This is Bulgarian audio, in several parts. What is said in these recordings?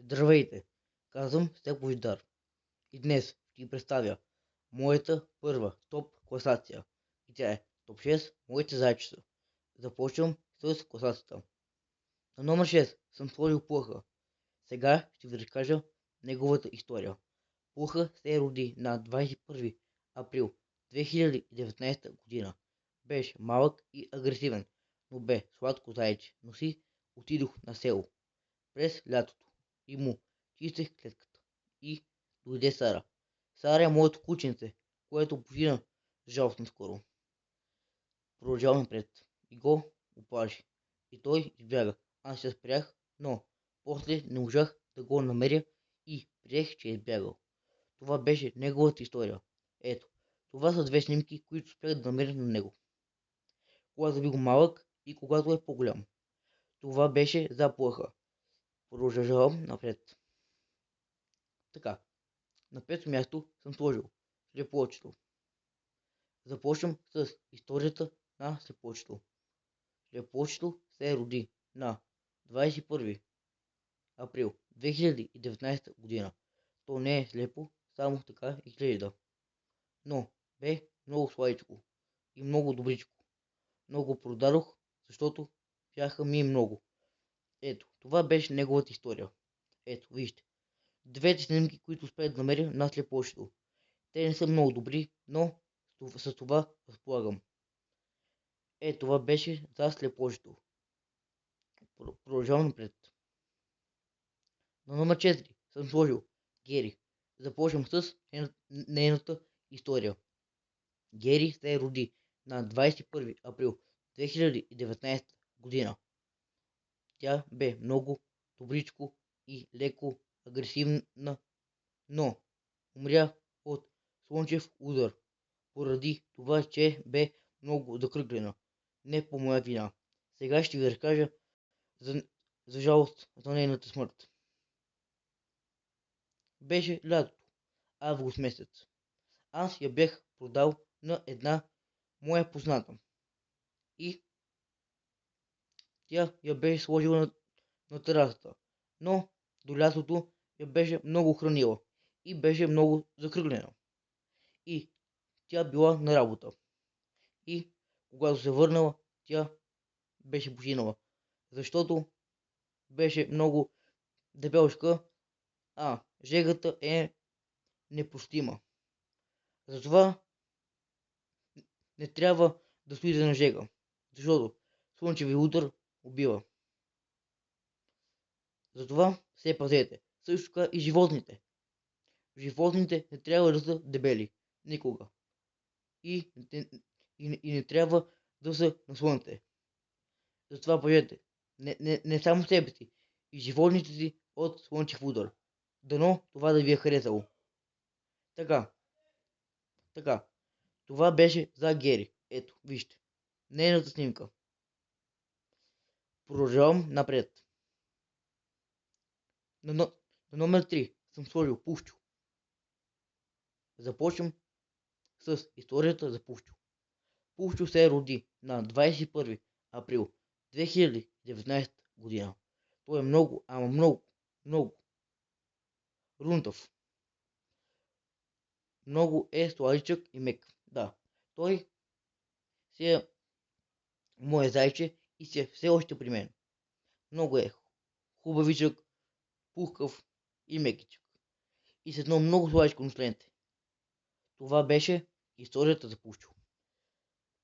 Здравейте! Казвам Степ Божидар и днес ще ти представя моята първа топ класация. И тя е топ 6 моите зайчета. Започвам с класацията. На номер 6 съм сложил Плъха. Сега ще ви разкажа неговата история. Плъха се роди на 21 април 2019 година. Беше малък и агресивен, но бе сладко зайче, но си отидох на село през лятото и му чистех клетката. И дойде Сара. Сара е моето кученце, което почина жалостно скоро. Продължавам напред и го оплаши. И той избяга. Аз се спрях, но после не можах да го намеря и приех, че е избягал. Това беше неговата история. Ето, това са две снимки, които успях да намеря на него. Когато е бил малък и когато е по-голям. Това беше за Плъха. Продължавам напред. Така, на пето място съм сложил слепоочето. Започвам с историята на слепоочето. Слепоочето се роди на 21 април 2019 година. То не е слепо, само така изглежда. Но бе много сладичко и много добричко. Много продадох, защото бяха ми много. Ето, това беше неговата история. Ето, вижте. Двете снимки, които успях да намеря на слепоочето. Те не са много добри, но с това разполагам. Това беше за слепоочето. Продължавам напред. На номер 4 съм сложил Гери. Започвам с нейната история. Гери се роди на 21 април 2019 година. Тя бе много добричко и леко агресивна, но умря от слънчев удар, поради това, че бе много закръглена. Не по моя вина. Сега ще ви разкажа за жалост за нейната смърт. Беше лятото, август месец. Аз я бях продал на една моя позната. И тя я беше сложила на терасата. Но до лятото я беше много хранила и беше много закръглена. И тя била на работа. И когато се върнала, тя беше починала. Защото беше много дебелшка, а жегата е непостима. Затова не трябва да стоите на жега, защото слънчеви удар убива. Затова се пазете. Също така и животните. Животните не трябва да са дебели. Никога. И не трябва да са на слънце. Затова пазете. Не само себе си. И животните си от слънчев удар. Дано това да ви е харесало. Така. Това беше за Гери. Ето, вижте. Нейната снимка. Продължавам напред. На номер 3 съм сложил Пушчо. Започвам с историята за Пушчо. Пушчо се роди на 21 април 2019 година. Той е много, ама много рунтав. Много е сладичък и мек. Да, той си е мое зайче и си е все още при мен. Много е хубавичък, пухкав и мекичък. И с едно много сладичко настроение. Това беше историята за Пушчо.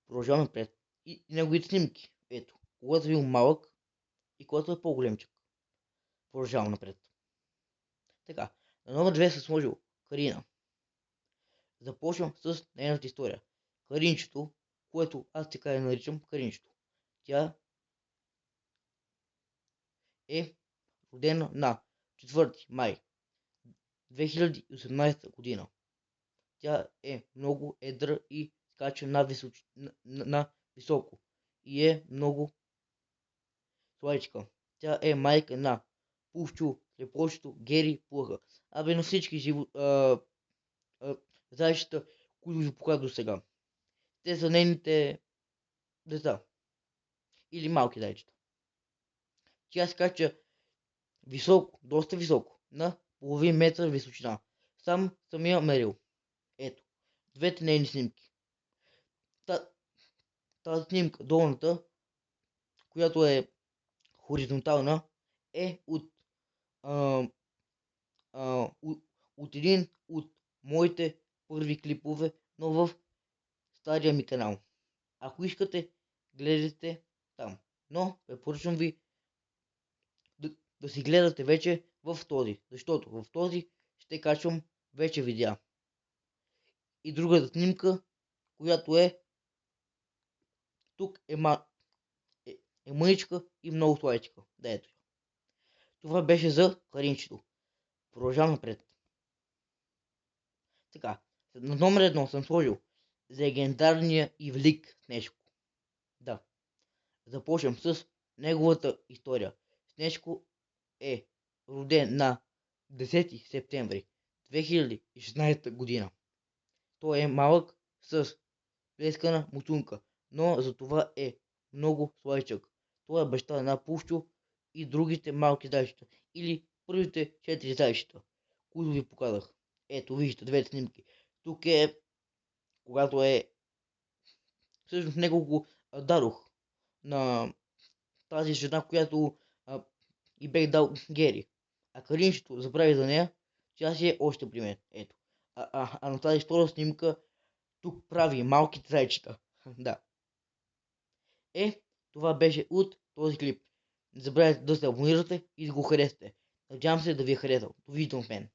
Продължаваме напред. И неговите снимки. Ето, когато е бил малък и когато е по-големчък. Продължавам напред. Така, на номер 2 съм сложил Карина. Започвам с нейната история. Каринчето, което аз така я наричам Каринчето. Тя е родена на 4 май 2018 година. Тя е много едра и скача на високо. И е много сладичка. Тя е майка на Пушчо, Слепоочето, Гери, Плъха. На всички зайчета, които ви показват до сега. Те са нейните деца. Или малки зайчета. Тя скача Високо, доста високо, на половин метър височина. Съм я мерил. Ето, двете нейни снимки. Та, тази снимка, долната, която е хоризонтална, е а, от един от моите първи клипове, но в стария ми канал. Ако искате, гледайте там. Но препоръчвам ви да си гледате вече в този, защото в този ще качвам вече видеа. И другата снимка, която е тук е мъничка и много сладичка. Да, ето. Това беше за Каринчето. Продължавам напред. Така, на номер 1 съм сложил легендарния и велик Снежко. Да, започвам с неговата история. Снежко е роден на 10 септември 2016 година. Той е малък с плескана мутунка, но за това е много сладичък. Той е баща на Пушчо и другите малки зайчета, или първите 4 зайчета, които ви показах. Ето, вижте, двете снимки. Тук е, когато всъщност него го дадох на тази жена, която и бех дал Гери. А Каринчето забрави за нея, тя си е още при мен. Ето. А на тази втора снимка тук прави малките зайчета. Да. Това беше от този клип. Не забравяйте да се абонирате и да го харесате. Надявам се да ви е харесал. Довиждане с мен.